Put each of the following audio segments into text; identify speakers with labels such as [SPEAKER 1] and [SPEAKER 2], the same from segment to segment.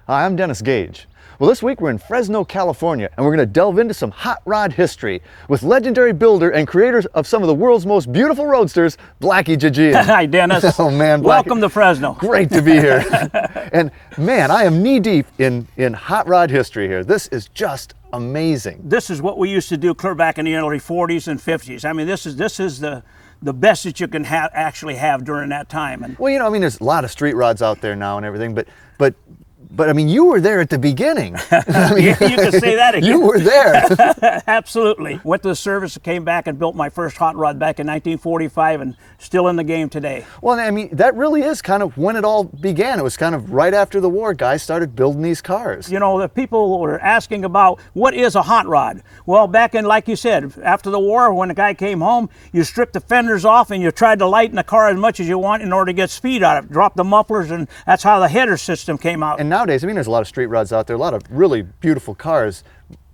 [SPEAKER 1] Hi, I'm Dennis Gage. Well, this week we're in Fresno, California, and we're going to delve into some hot rod history with legendary builder and creator of some of the world's most beautiful roadsters, Blackie Gejeian.
[SPEAKER 2] Hi, Dennis.
[SPEAKER 1] Oh, man. Blackie.
[SPEAKER 2] Welcome to Fresno.
[SPEAKER 1] Great to be here. And, man, I am knee-deep in hot rod history here. This is just amazing.
[SPEAKER 2] This is what we used to do clear back in the early 40s and 50s. I mean, this is the best that you can actually have during that time. And
[SPEAKER 1] well, you know, I mean, there's a lot of street rods out there now and everything, but I mean, you were there at the beginning. I mean,
[SPEAKER 2] you can say that again.
[SPEAKER 1] You were there.
[SPEAKER 2] Absolutely. Went to the service, came back and built my first hot rod back in 1945 and still in the game today.
[SPEAKER 1] Well, I mean, that really is kind of when it all began. It was kind of right after the war, guys started building these cars.
[SPEAKER 2] You know, the people were asking about what is a hot rod? Well, back in, like you said, after the war, when the guy came home, you stripped the fenders off and you tried to lighten the car as much as you want in order to get speed out of it. Drop the mufflers, and that's how the header system came out.
[SPEAKER 1] And nowadays, I mean, there's a lot of street rods out there, a lot of really beautiful cars,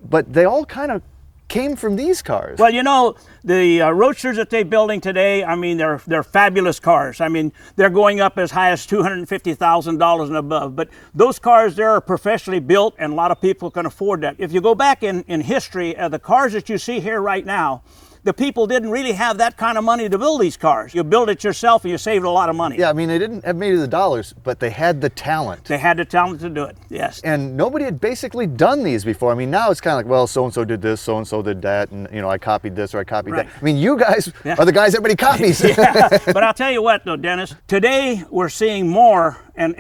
[SPEAKER 1] but they all kind of came from these cars.
[SPEAKER 2] Well, you know, the Roadsters that they're building today, I mean, they're fabulous cars. I mean, they're going up as high as $250,000 and above. But those cars, they're professionally built, and a lot of people can afford that. If you go back in history, the cars that you see here right now, the people didn't really have that kind of money to build these cars. You build it yourself and you saved a lot of money.
[SPEAKER 1] Yeah, I mean, they didn't have maybe the dollars, but they had the talent.
[SPEAKER 2] They had the talent to do it, yes.
[SPEAKER 1] And nobody had basically done these before. I mean, now it's kind of like, well, so-and-so did this, so-and-so did that, and, you know, I copied this or I copied that. I mean, you guys are the guys everybody copies.
[SPEAKER 2] Yeah. But I'll tell you what, though, Dennis, today we're seeing more, and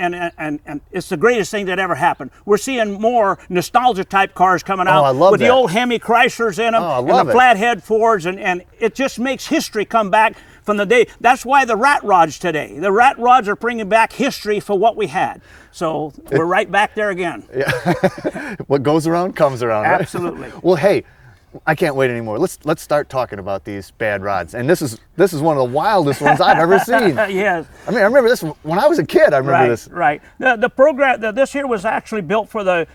[SPEAKER 2] it's the greatest thing that ever happened. We're seeing more nostalgia-type cars coming out.
[SPEAKER 1] I love
[SPEAKER 2] with
[SPEAKER 1] that.
[SPEAKER 2] the old Hemi Chryslers in them, and the flathead Fords, and it just makes history come back from the day. That's why the rat rods today. The rat rods are bringing back history for what we had. So we're right back there again.
[SPEAKER 1] Yeah. What goes around comes around.
[SPEAKER 2] Absolutely.
[SPEAKER 1] Right? Well, hey, I can't wait anymore. Let's start talking about these bad rods. And this is one of the wildest ones I've ever seen.
[SPEAKER 2] Yes.
[SPEAKER 1] I mean, I remember this when I was a kid. I remember this.
[SPEAKER 2] Right. The program, this here was actually built for the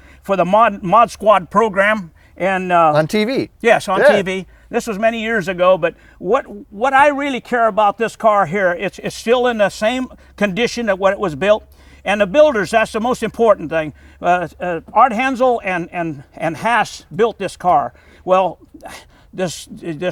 [SPEAKER 2] Mod Squad program, and
[SPEAKER 1] on TV.
[SPEAKER 2] Yes, on TV. This was many years ago, but what I really care about this car here, it's still in the same condition that what it was built. And the builders, that's the most important thing. Art Himsl and Haas built this car. Well, this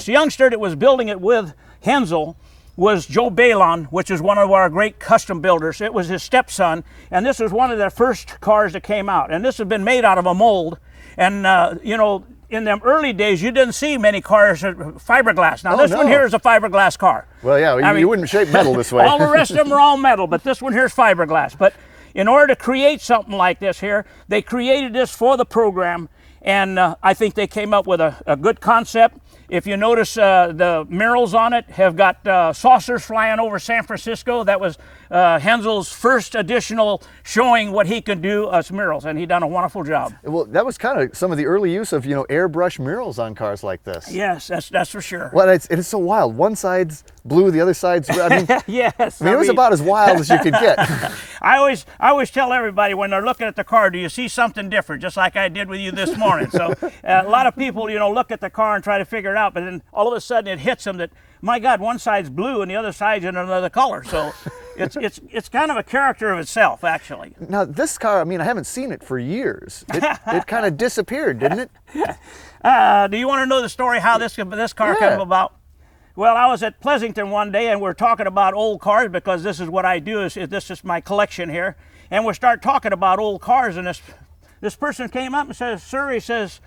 [SPEAKER 2] youngster that was building it with Himsl was Joe Balon, which is one of our great custom builders. It was his stepson, and this was one of the first cars that came out. And this has been made out of a mold. And, you know, in them early days, you didn't see many cars fiberglass. Now, this one here is a fiberglass car.
[SPEAKER 1] Well, yeah, you wouldn't shape metal this way.
[SPEAKER 2] All the rest of them are all metal, but this one here is fiberglass. But in order to create something like this here, they created this for the program, and I think they came up with a good concept. If you notice, the murals on it have got saucers flying over San Francisco. That was Himsl's first additional showing what he could do as murals, and he done a wonderful job.
[SPEAKER 1] Well, that was kind of some of the early use of, you know, airbrush murals on cars like this.
[SPEAKER 2] Yes, that's for sure.
[SPEAKER 1] Well, it's so wild. One side's blue, the other side's red. I mean,
[SPEAKER 2] yes.
[SPEAKER 1] I mean, it was about as wild as you could get.
[SPEAKER 2] I always tell everybody when they're looking at the car, do you see something different? Just like I did with you this morning. So a lot of people, you know, look at the car and try to figure it out, but then all of a sudden it hits them that, my God, one side's blue and the other side's in another color. So it's kind of a character of itself, actually.
[SPEAKER 1] Now this car, I mean, I haven't seen it for years. It kind of disappeared, didn't it?
[SPEAKER 2] Do you want to know the story how this car came about? Well, I was at Pleasanton one day, and we're talking about old cars, because this is what I do. This is my collection here, and we start talking about old cars. And this person came up and says, "Sir," he says,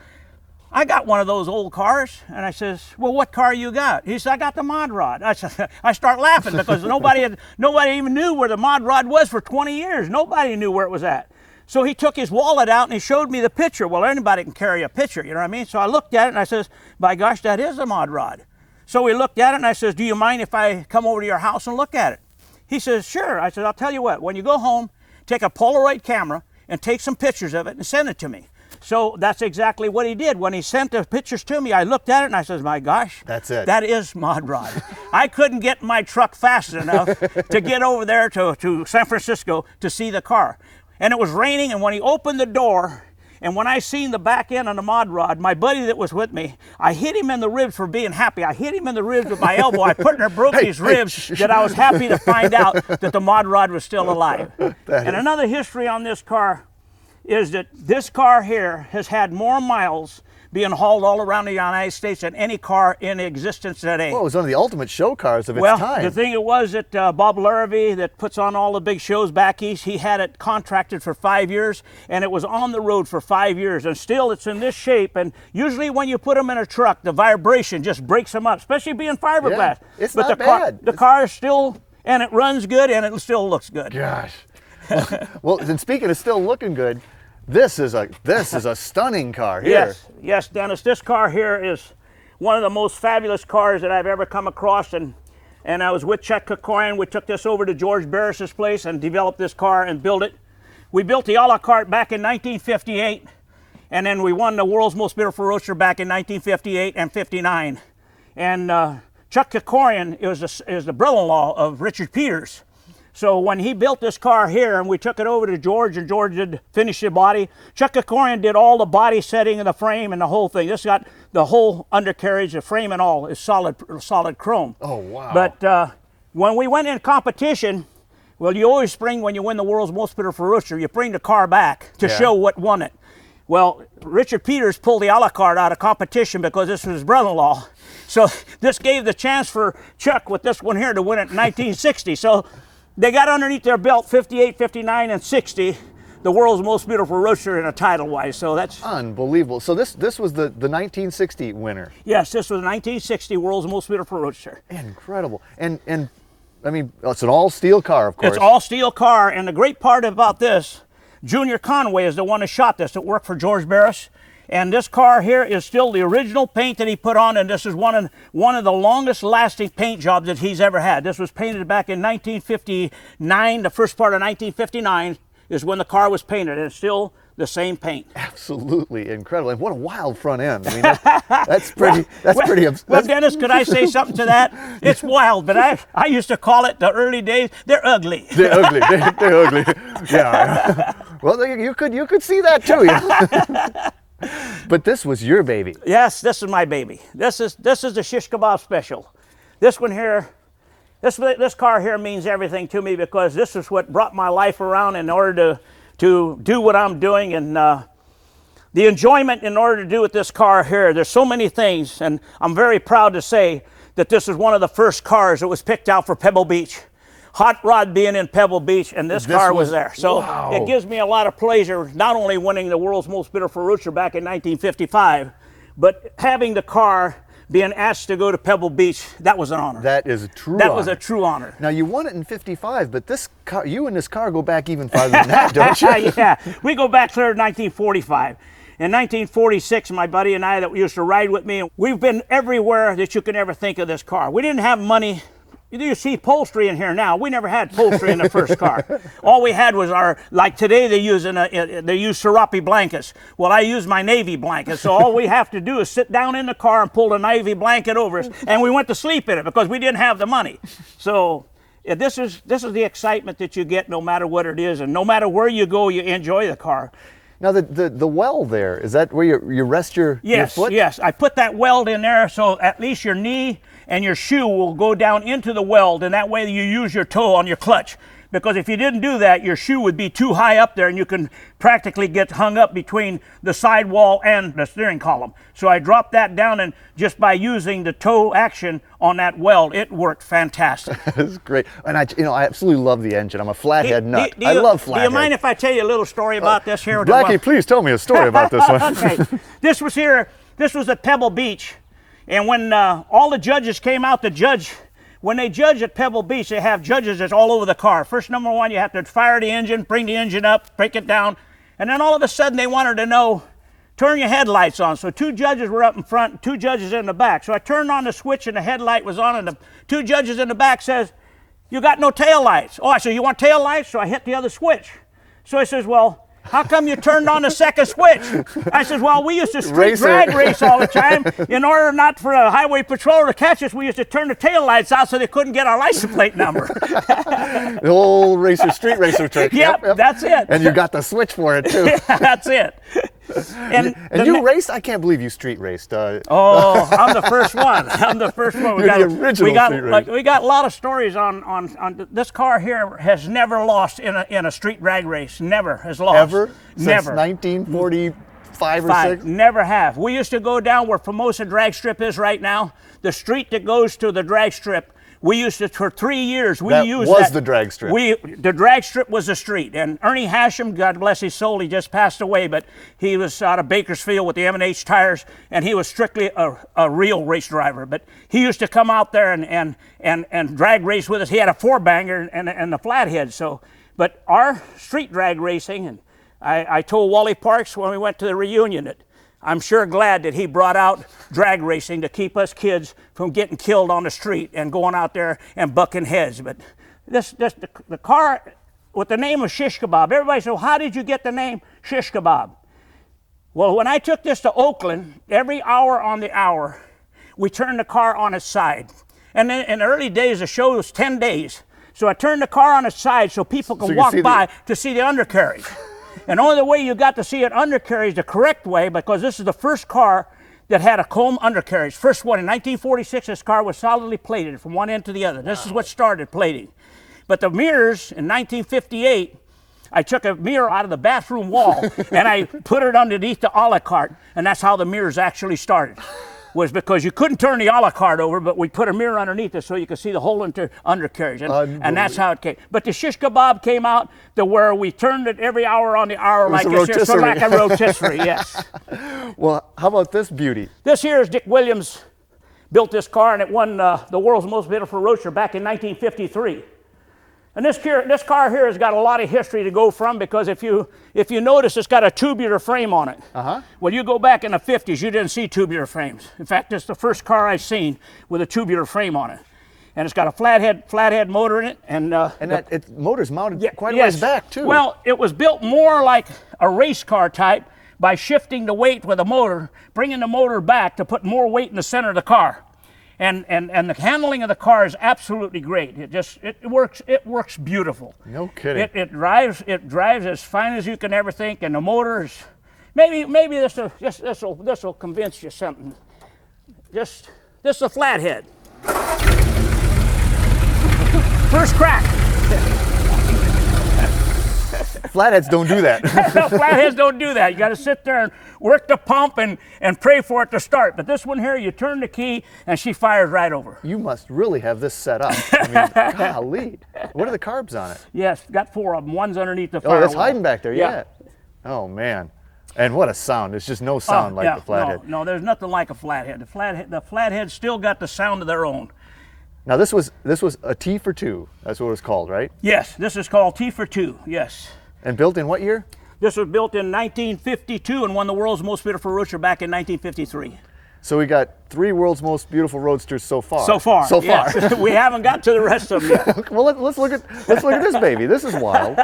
[SPEAKER 2] "I got one of those old cars." And I says, "Well, what car you got?" He said, "I got the mod rod." I start laughing because nobody even knew where the mod rod was for 20 years. Nobody knew where it was at. So he took his wallet out and he showed me the picture. Well, anybody can carry a picture, you know what I mean? So I looked at it and I says, "By gosh, that is a mod rod." So we looked at it and I says, "Do you mind if I come over to your house and look at it?" He says, "Sure." I said, "I'll tell you what, when you go home, take a Polaroid camera and take some pictures of it and send it to me." So that's exactly what he did. When he sent the pictures to me, I looked at it and I says, "My gosh,
[SPEAKER 1] that's it.
[SPEAKER 2] That is mod rod." I couldn't get my truck fast enough to get over there to San Francisco to see the car. And it was raining, and when he opened the door, and when I seen the back end on the mod rod, my buddy that was with me, I hit him in the ribs for being happy. I hit him in the ribs with my elbow. I put and broke his ribs that I was happy to find out that the mod rod was still alive. And another history on this car, is that this car here has had more miles being hauled all around the United States than any car in existence today.
[SPEAKER 1] Well, it was one of the ultimate show cars of its
[SPEAKER 2] Well,
[SPEAKER 1] time.
[SPEAKER 2] the thing it was that Bob Larrabee, that puts on all the big shows back east, he had it contracted for 5 years, and it was on the road for 5 years, and still it's in this shape. And usually when you put them in a truck, the vibration just breaks them up, especially being fiberglass.
[SPEAKER 1] Yeah, it's
[SPEAKER 2] but
[SPEAKER 1] not
[SPEAKER 2] the
[SPEAKER 1] bad.
[SPEAKER 2] The car is still, and it runs good, and it still looks good.
[SPEAKER 1] Gosh. Well, then speaking of still looking good, this is a stunning car here.
[SPEAKER 2] Yes, Dennis. This car here is one of the most fabulous cars that I've ever come across, and I was with Chuck Krikorian. We took this over to George Barris's place and developed this car and built it. We built the a la carte back in 1958, and then we won the world's most beautiful roadster back in 1958 and 59. And Chuck Krikorian is the brother-in-law of Richard Peters. So when he built this car here and we took it over to George, and George did finish the body, Chuck Krikorian did all the body setting and the frame and the whole thing. This got the whole undercarriage, the frame and all is solid chrome.
[SPEAKER 1] Oh, wow.
[SPEAKER 2] But when we went in competition, well, you always bring, when you win the world's most beautiful roadster, you bring the car back to show what won it. Well, Richard Peters pulled the a la carte out of competition because this was his brother-in-law. So this gave the chance for Chuck with this one here to win it in 1960. So they got underneath their belt 58, 59, and 60, the world's most beautiful roadster in a title-wise. So that's
[SPEAKER 1] unbelievable. So this was the 1960 winner.
[SPEAKER 2] Yes, this was the 1960 world's most beautiful roadster.
[SPEAKER 1] Incredible. And I mean, it's an all-steel car, of course.
[SPEAKER 2] It's all-steel car, and the great part about this, Junior Conway is the one that shot this, that worked for George Barris. And this car here is still the original paint that he put on, and this is one of the longest lasting paint jobs that he's ever had. This was painted back in 1959. The first part of 1959 is when the car was painted, and it's still the same paint.
[SPEAKER 1] Absolutely incredible. And what a wild front end. I mean, that's pretty,
[SPEAKER 2] well, Dennis, could I say something to that? It's wild, but I used to call it the early days, they're ugly.
[SPEAKER 1] They're ugly. They're ugly. Yeah. Well, you could see that too. But this was your baby.
[SPEAKER 2] Yes, this is my baby. This is the Shish Kabob Special. This one here, this car here means everything to me because this is what brought my life around in order to do what I'm doing, and the enjoyment in order to do with this car here. There's so many things, and I'm very proud to say that this is one of the first cars that was picked out for Pebble Beach. Hot rod being in Pebble Beach, and this car was there. So
[SPEAKER 1] wow.
[SPEAKER 2] It gives me a lot of pleasure, not only winning the world's most beautiful roadster back in 1955, but having the car being asked to go to Pebble Beach. That was an honor.
[SPEAKER 1] That is a true
[SPEAKER 2] That
[SPEAKER 1] honor.
[SPEAKER 2] was a true honor.
[SPEAKER 1] Now, you won it in 55, but this car, you and this car go back even farther than that, don't you?
[SPEAKER 2] Yeah, we go back clear to 1945. In 1946, my buddy and I that used to ride with me, we've been everywhere that you can ever think of this car. We didn't have money. You see upholstery in here now. We never had upholstery in the first car. All we had was like today they use serape blankets. Well, I use my Navy blanket, so all we have to do is sit down in the car and pull the Navy blanket over us, and we went to sleep in it because we didn't have the money. So this is the excitement that you get no matter what it is, and no matter where you go, you enjoy the car.
[SPEAKER 1] Now, the weld there, is that where you rest your foot?
[SPEAKER 2] Yes, I put that weld in there so at least your knee and your shoe will go down into the weld, and that way you use your toe on your clutch. Because if you didn't do that, your shoe would be too high up there and you can practically get hung up between the sidewall and the steering column. So I dropped that down, and just by using the toe action on that weld, it worked fantastic.
[SPEAKER 1] That's great. And I absolutely love the engine. I'm a flathead nut. I love flathead.
[SPEAKER 2] Do you mind if I tell you a little story about this here?
[SPEAKER 1] Blackie, please tell me a story about this one.
[SPEAKER 2] Okay. This was at Pebble Beach. And when all the judges came out, when they judge at Pebble Beach, they have judges that's all over the car. First, number one, you have to fire the engine, bring the engine up, break it down. And then all of a sudden they wanted to know, turn your headlights on. So 2 judges were up in front, 2 judges in the back. So I turned on the switch and the headlight was on, and the 2 judges in the back says, you got no tail lights. Oh, I said, you want tail lights? So I hit the other switch. So he says, well, how come you turned on the second switch? I said, well, we used to drag race all the time. In order not for a highway patroller to catch us, we used to turn the tail lights out so they couldn't get our license plate number.
[SPEAKER 1] The old street racer trick.
[SPEAKER 2] Yep, that's it.
[SPEAKER 1] And you got the switch for it, too.
[SPEAKER 2] That's it. And
[SPEAKER 1] you raced? I can't believe you street raced.
[SPEAKER 2] Oh, I'm the first one. I'm the first one.
[SPEAKER 1] You're the original street racer.
[SPEAKER 2] We got a lot of stories on this car here has never lost in a street drag race. Never has lost.
[SPEAKER 1] Ever?
[SPEAKER 2] Never.
[SPEAKER 1] Since 1945 or 6?
[SPEAKER 2] Never have. We used to go down where Formosa drag strip is right now. The street that goes to the drag strip. We used to, for 3 years,
[SPEAKER 1] the drag strip.
[SPEAKER 2] The drag strip was the street. And Ernie Hashem, God bless his soul, he just passed away, but he was out of Bakersfield with the M&H tires, and he was strictly a real race driver. But he used to come out there and drag race with us. He had a four-banger and the flathead. But our street drag racing, and I told Wally Parks when we went to the reunion that I'm sure glad that he brought out drag racing to keep us kids from getting killed on the street and going out there and bucking heads. But the car with the name of Shish Kabob, everybody said, well, how did you get the name Shish Kabob? Well, when I took this to Oakland, every hour on the hour, we turned the car on its side. And then in the early days, the show was 10 days. So I turned the car on its side so people can walk by to see the undercarriage. And only the way you got to see an undercarriage the correct way, because this is the first car that had a chrome undercarriage. First one in 1946, this car was solidly plated from one end to the other. This is what started plating. But the mirrors in 1958, I took a mirror out of the bathroom wall and I put it underneath the a la carte, and that's how the mirrors actually started. Was because you couldn't turn the a la carte over, but we put a mirror underneath it so you could see the whole undercarriage, and that's how it came. But the Shish Kabob came out to where we turned it every hour on the hour like a rotisserie, yes.
[SPEAKER 1] Well, how about this beauty?
[SPEAKER 2] This here is Dick Williams built this car, and it won the world's most beautiful roadster back in 1953. And this car here has got a lot of history to go from, because if you notice, it's got a tubular frame on it. Well, you go back in the 50s, you didn't see tubular frames. In fact, it's the first car I've seen with a tubular frame on it. And it's got a flathead motor in it. And
[SPEAKER 1] that motor's mounted quite a ways back, too.
[SPEAKER 2] Well, it was built more like a race car type by shifting the weight with the motor, bringing the motor back to put more weight in the center of the car. And the handling of the car is absolutely great. It works beautiful.
[SPEAKER 1] No kidding.
[SPEAKER 2] It drives as fine as you can ever think, and the motor is maybe this will convince you something. This is a flathead. First crack.
[SPEAKER 1] Flatheads don't do that.
[SPEAKER 2] No, flatheads don't do that. You got to sit there and work the pump and pray for it to start. But this one here, you turn the key and she fires right over.
[SPEAKER 1] You must really have this set up. I mean, golly. What are the carbs on it?
[SPEAKER 2] Yes, got 4 of them. One's underneath the firewall.
[SPEAKER 1] Oh, that's hiding back there, yeah. Oh, man. And what a sound. There's just no sound like the flathead.
[SPEAKER 2] No, there's nothing like a flathead. The flathead still got the sound of their own.
[SPEAKER 1] Now, this was a T for 2. That's what it was called, right?
[SPEAKER 2] Yes, this is called T for 2, yes.
[SPEAKER 1] And built in what year?
[SPEAKER 2] This was built in 1952 and won the world's most beautiful roadster back in 1953.
[SPEAKER 1] So we got 3 world's most beautiful roadsters so far.
[SPEAKER 2] So far. Yes. We haven't got to the rest of them yet.
[SPEAKER 1] Well, let's look at this baby. This is wild.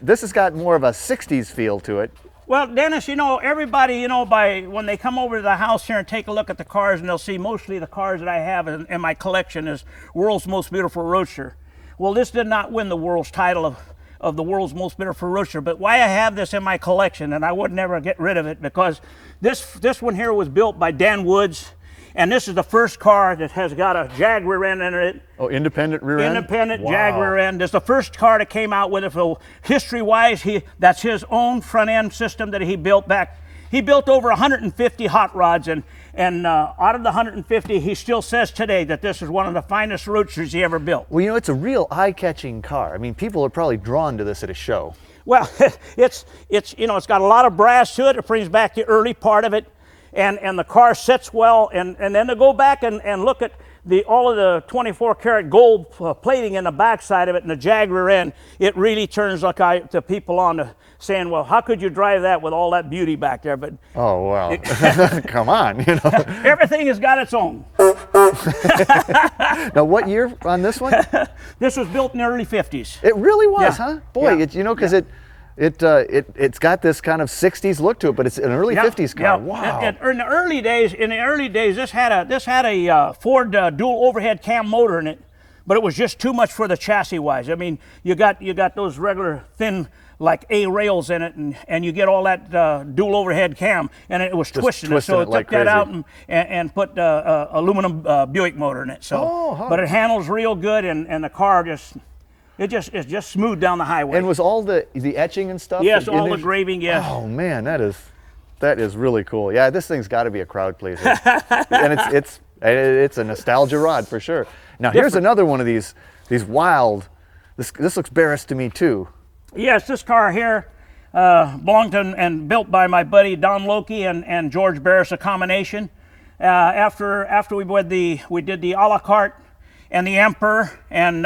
[SPEAKER 1] This has got more of a 60s feel to it.
[SPEAKER 2] Well, Dennis, everybody, when they come over to the house here and take a look at the cars, and they'll see mostly the cars that I have in my collection is world's most beautiful roadster. Well, this did not win the world's title of the world's most beautiful roadster, but why I have this in my collection, and I would never get rid of it, because this one here was built by Dan Woods, and this is the first car that has got a jag rear end in it.
[SPEAKER 1] Oh, independent rear end?
[SPEAKER 2] Independent jag rear end. This is the first car that came out with it. So history-wise, that's his own front end system that he built back. He built over 150 hot rods, and out of the 150, he still says today that this is one of the finest roadsters he ever built.
[SPEAKER 1] Well, it's a real eye-catching car. I mean, people are probably drawn to this at a show.
[SPEAKER 2] Well, it's got a lot of brass to it. It brings back the early part of it, and the car sits well. And then to go back and look at all of the 24-karat gold plating in the backside of it and the jag rear end, it really turns the people on to saying, well, how could you drive that with all that beauty back there? But
[SPEAKER 1] oh, well, come on,
[SPEAKER 2] Everything has got its own.
[SPEAKER 1] Now, what year on this one?
[SPEAKER 2] This was built in the early 50s.
[SPEAKER 1] It really was, huh? Boy,
[SPEAKER 2] yeah.
[SPEAKER 1] Because it's got this kind of 60s look to it, but it's an early 50s car.
[SPEAKER 2] Yeah.
[SPEAKER 1] Wow.
[SPEAKER 2] In the early days, this had a Ford dual overhead cam motor in it, but it was just too much for the chassis wise. I mean, you got those regular thin like A rails in it, and you get all that dual overhead cam, and it was twisting it. So it
[SPEAKER 1] like
[SPEAKER 2] took that
[SPEAKER 1] crazy.
[SPEAKER 2] out and put aluminum Buick motor in it. So, but it handles real good, and the car it's just smooth down the highway.
[SPEAKER 1] And was all the etching and stuff?
[SPEAKER 2] Yes, all the engraving. Yes.
[SPEAKER 1] Oh man, that is really cool. Yeah, this thing's got to be a crowd pleaser, and it's a nostalgia rod for sure. Now here's another one of these wild. This looks Barris to me too.
[SPEAKER 2] Yes, this car here belonged to and built by my buddy Don Lokey and George Barris, a combination. After we did the a la carte and the AMBR and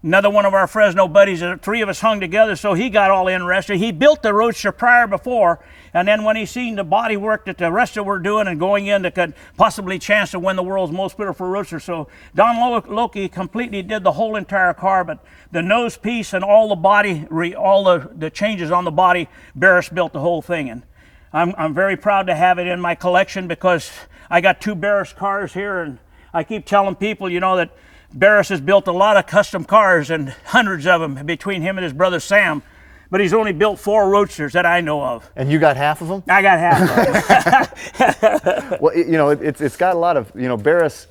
[SPEAKER 2] another one of our Fresno buddies, three of us hung together, so he got all interested. He built the Roadster prior before, and then when he seen the body work that the rest of were doing and going in that could possibly chance to win the world's most beautiful Roadster, so Don Lokey completely did the whole entire car, but the nose piece and all the body, all the changes on the body, Barris built the whole thing. And I'm very proud to have it in my collection because I got 2 Barris cars here, and I keep telling people, that Barris has built a lot of custom cars and hundreds of them between him and his brother Sam, but he's only built 4 Roadsters that I know of.
[SPEAKER 1] And you got half of them?
[SPEAKER 2] I got half of them.
[SPEAKER 1] Well, it's got a lot of Barris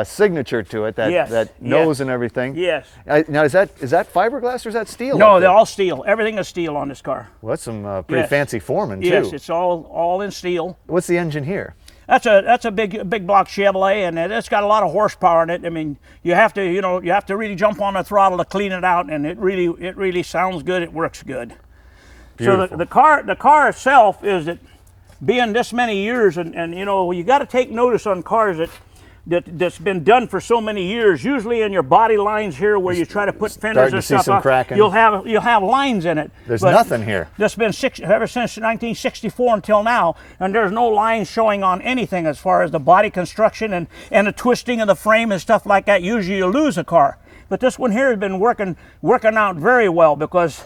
[SPEAKER 1] signature to it, that nose and everything.
[SPEAKER 2] Yes.
[SPEAKER 1] Now is that fiberglass or is that steel?
[SPEAKER 2] No, they're all steel. Everything is steel on this car.
[SPEAKER 1] Well, that's some pretty fancy forming too.
[SPEAKER 2] Yes, it's all in steel.
[SPEAKER 1] What's the engine here?
[SPEAKER 2] That's a big block Chevrolet, and it's got a lot of horsepower in it. I mean, you have to really jump on the throttle to clean it out, and it really sounds good. It works good.
[SPEAKER 1] Beautiful.
[SPEAKER 2] So the car itself is that being this many years, and you got to take notice on cars that's been done for so many years. Usually in your body lines here, where you try to put fenders and stuff on, you'll have lines in it.
[SPEAKER 1] There's nothing here.
[SPEAKER 2] That's been ever since 1964 until now, and there's no lines showing on anything as far as the body construction and the twisting of the frame and stuff like that. Usually you lose a car, but this one here has been working out very well because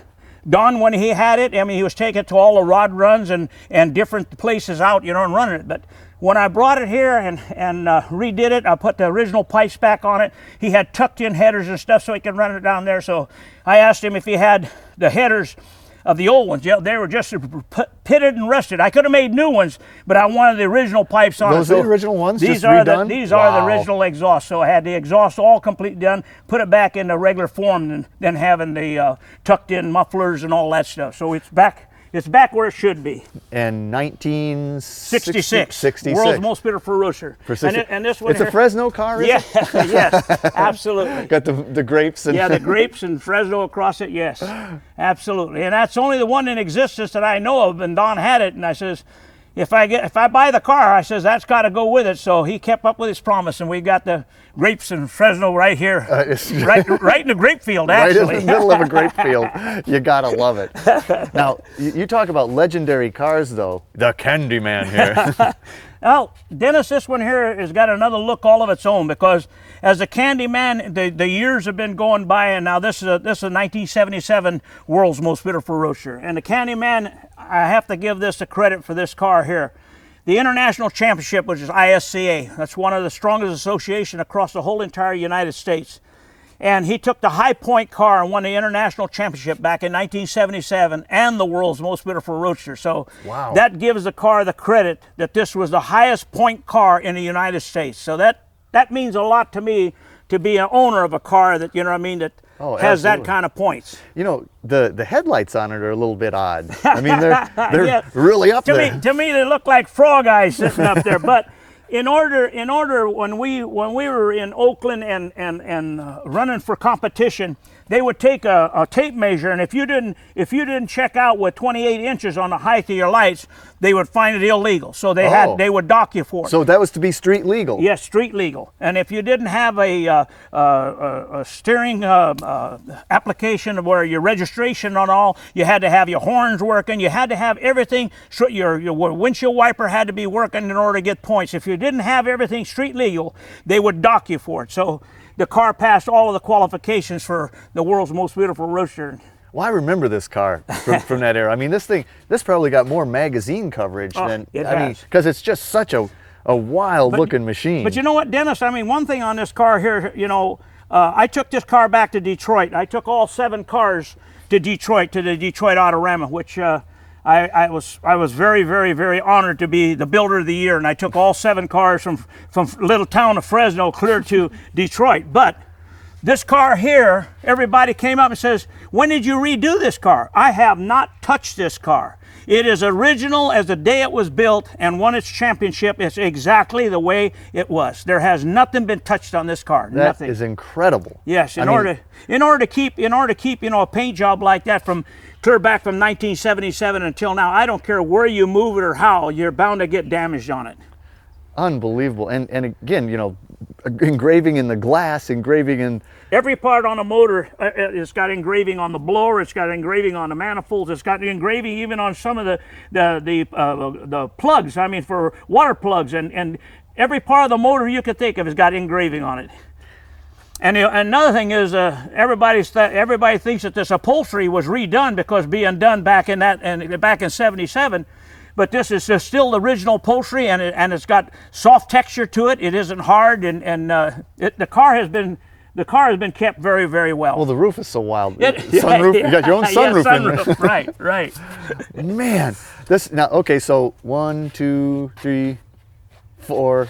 [SPEAKER 2] Don, when he had it, I mean, he was taking it to all the rod runs and different places out, and running it. But when I brought it here and redid it, I put the original pipes back on it. He had tucked in headers and stuff so he could run it down there. So I asked him if he had the headers of the old ones. Yeah, they were just pitted and rusted. I could have made new ones, but I wanted the original pipes on it.
[SPEAKER 1] Those are the original ones?
[SPEAKER 2] These
[SPEAKER 1] just
[SPEAKER 2] are
[SPEAKER 1] redone?
[SPEAKER 2] these are the original exhausts. So I had the exhaust all completely done, put it back in the regular form, and then having the tucked in mufflers and all that stuff. So it's back where it should be.
[SPEAKER 1] And 1966.
[SPEAKER 2] World's most beautiful Roadster. And this one
[SPEAKER 1] it's a Fresno car, is it?
[SPEAKER 2] Yes, absolutely.
[SPEAKER 1] Got the grapes and
[SPEAKER 2] the grapes and Fresno across it. Yes, absolutely. And that's only the one in existence that I know of. And Don had it, and I says, if I buy the car, I says that's got to go with it. So he kept up with his promise, and we got the grapes in Fresno right here, right in the grape field, actually.
[SPEAKER 1] Right in the middle of a grape field. You gotta love it. Now, you talk about legendary cars, though. The Candyman here.
[SPEAKER 2] Well, Dennis, this one here has got another look all of its own because as a Candyman, the years have been going by, and now this is a 1977 World's Most Beautiful Roadster. And the Candyman, I have to give this the credit for this car here. The International Championship, which is ISCA, that's one of the strongest associations across the whole entire United States. And he took the High Point car and won the International Championship back in 1977 and the World's Most Beautiful Roadster. So
[SPEAKER 1] wow.
[SPEAKER 2] That gives the car the credit that this was the highest point car in the United States. So that means a lot to me to be an owner of a car that, that has that kind of points.
[SPEAKER 1] The headlights on it are a little bit odd. I mean, they're really up there.
[SPEAKER 2] To me, they look like frog eyes sitting up there. But in order, when we were in Oakland and running for competition, they would take a tape measure, and if you didn't check out with 28 inches on the height of your lights, they would find it illegal. So they would dock you for it.
[SPEAKER 1] So that was to be street legal.
[SPEAKER 2] Yes, street legal. And if you didn't have a steering application where your registration on all, you had to have your horns working. You had to have everything. Your windshield wiper had to be working in order to get points. If you didn't have everything street legal, they would dock you for it. So the car passed all of the qualifications for the World's Most Beautiful Roadster.
[SPEAKER 1] Well, I remember this car from that era. I mean, this probably got more magazine coverage than, because it's just such a wild-looking machine.
[SPEAKER 2] But you know what, Dennis? I mean, one thing on this car here, I took this car back to Detroit. I took all 7 cars to Detroit, to the Detroit Autorama, which I was very, very, very honored to be the builder of the year, and I took all 7 cars from little town of Fresno clear to Detroit. But this car here, everybody came up and says, when did you redo this car? I have not touched this car. It is original as the day it was built and won its championship. It's exactly the way it was. There has nothing been touched on this car. Nothing.
[SPEAKER 1] That is incredible.
[SPEAKER 2] Yes, in order to keep a paint job like that from clear back from 1977 until now, I don't care where you move it or how, you're bound to get damaged on it.
[SPEAKER 1] Unbelievable. And again, engraving in the glass, engraving in
[SPEAKER 2] every part on the motor. It's got engraving on the blower. It's got engraving on the manifolds. It's got engraving even on some of the plugs. I mean, for water plugs, and every part of the motor you could think of has got engraving on it. And another thing is, everybody thinks that this upholstery was redone because being done back in '77. But this is still the original upholstery, and it's got soft texture to it. It isn't hard, and the car has been kept very, very well.
[SPEAKER 1] Well, the roof is so wild. Sunroof. You got your own sunroof,
[SPEAKER 2] sunroof in there. Right.
[SPEAKER 1] Man, this now. Okay, so 1, 2, 3, 4,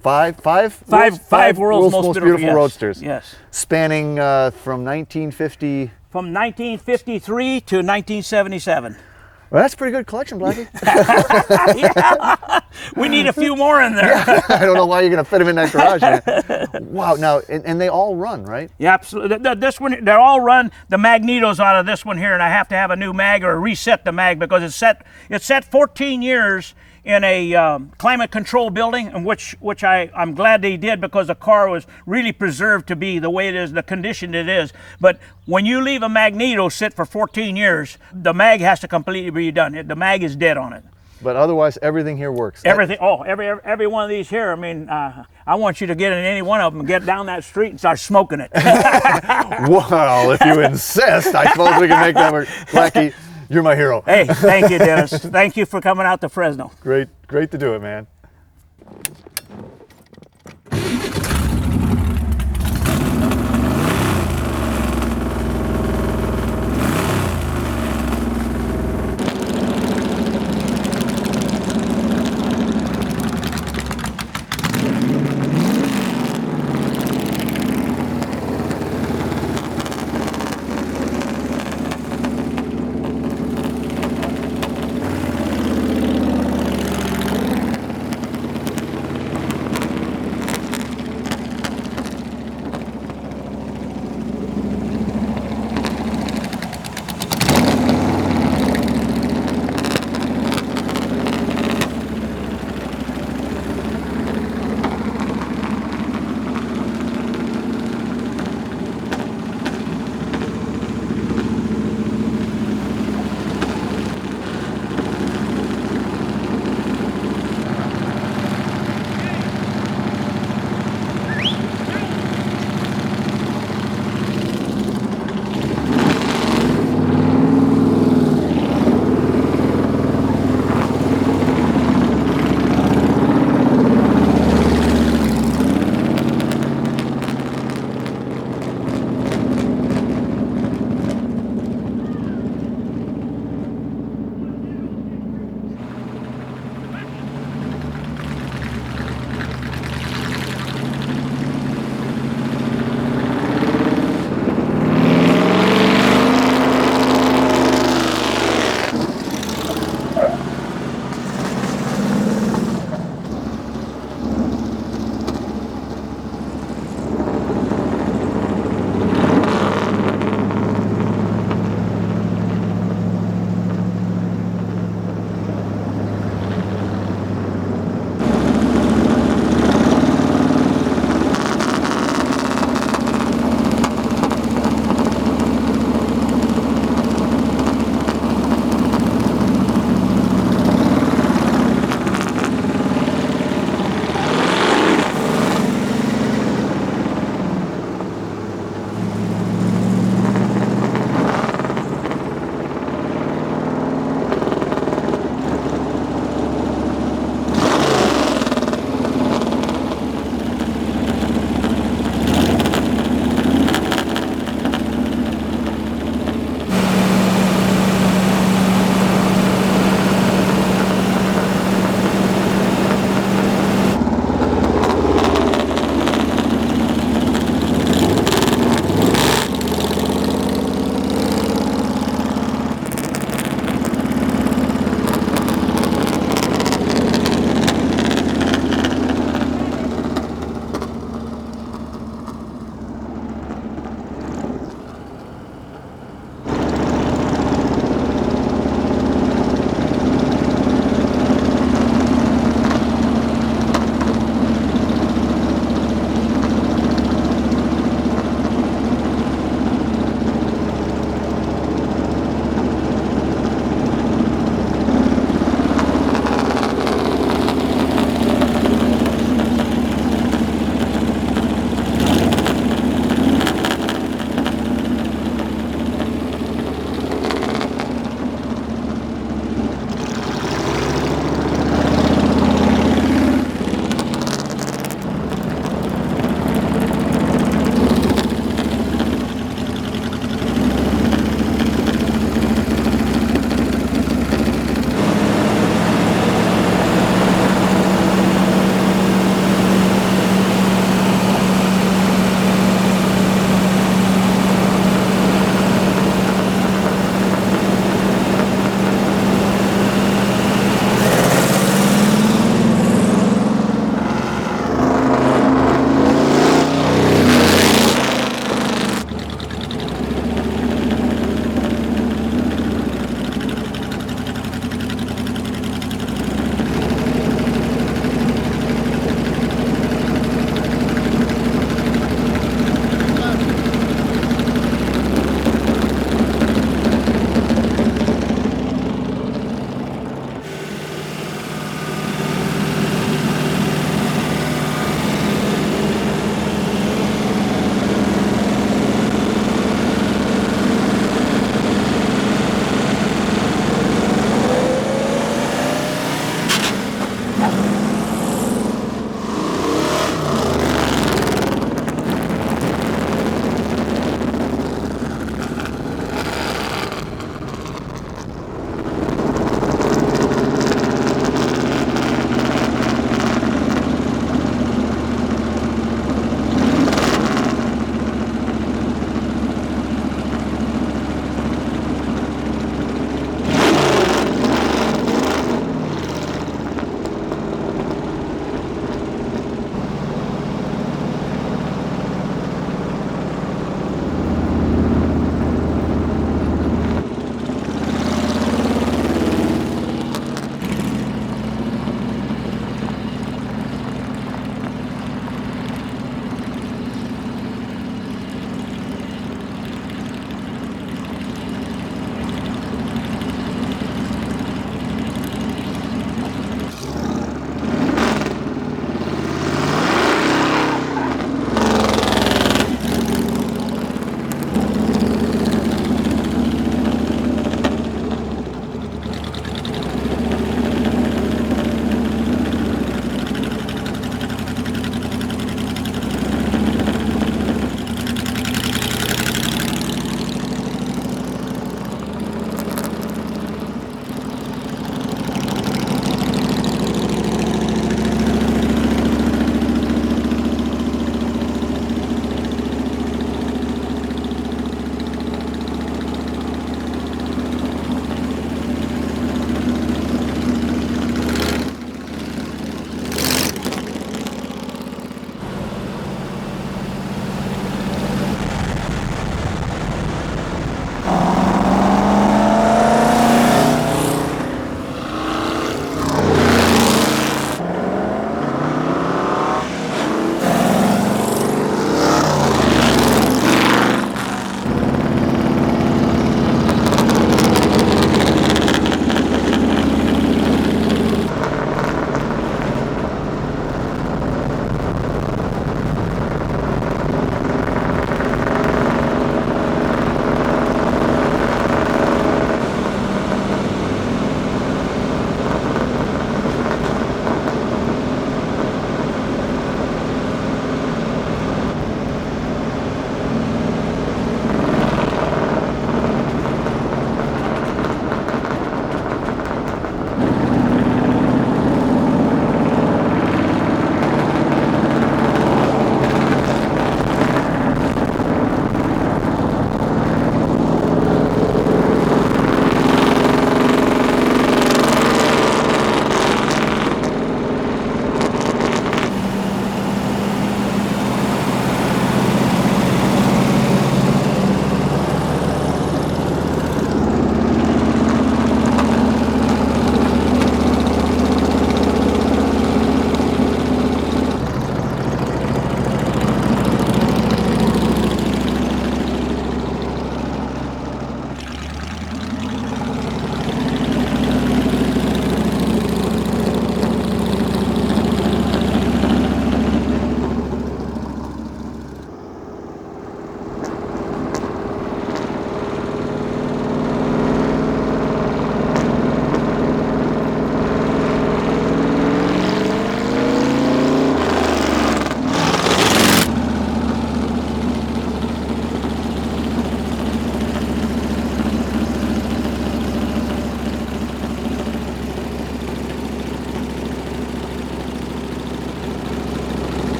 [SPEAKER 1] 5
[SPEAKER 2] world's most beautiful
[SPEAKER 1] roadsters.
[SPEAKER 2] Yes.
[SPEAKER 1] Spanning from 1950.
[SPEAKER 2] From 1953 to 1977.
[SPEAKER 1] Well, that's a pretty good collection, Blackie.
[SPEAKER 2] Yeah. We need a few more in there.
[SPEAKER 1] Yeah. I don't know why you're going to fit them in that garage, man. Wow. Now, and they all run, right?
[SPEAKER 2] Yeah, absolutely. This one, they're all run. The magnetos out of this one here, and I have to have a new mag or reset the mag because it's set 14 years in a climate control building, and which I'm glad they did because the car was really preserved to be the way it is, the condition it is. But when you leave a magneto sit for 14 years, the mag has to completely be redone. The mag is dead on it.
[SPEAKER 1] But otherwise, everything here works.
[SPEAKER 2] Everything. Oh, every one of these here. I mean, I want you to get in any one of them and get down that street and start smoking it.
[SPEAKER 1] Well, if you insist, I suppose we can make that work. Blackie, you're my hero.
[SPEAKER 2] Hey, thank you, Dennis. Thank you for coming out to Fresno.
[SPEAKER 1] Great to do it, man.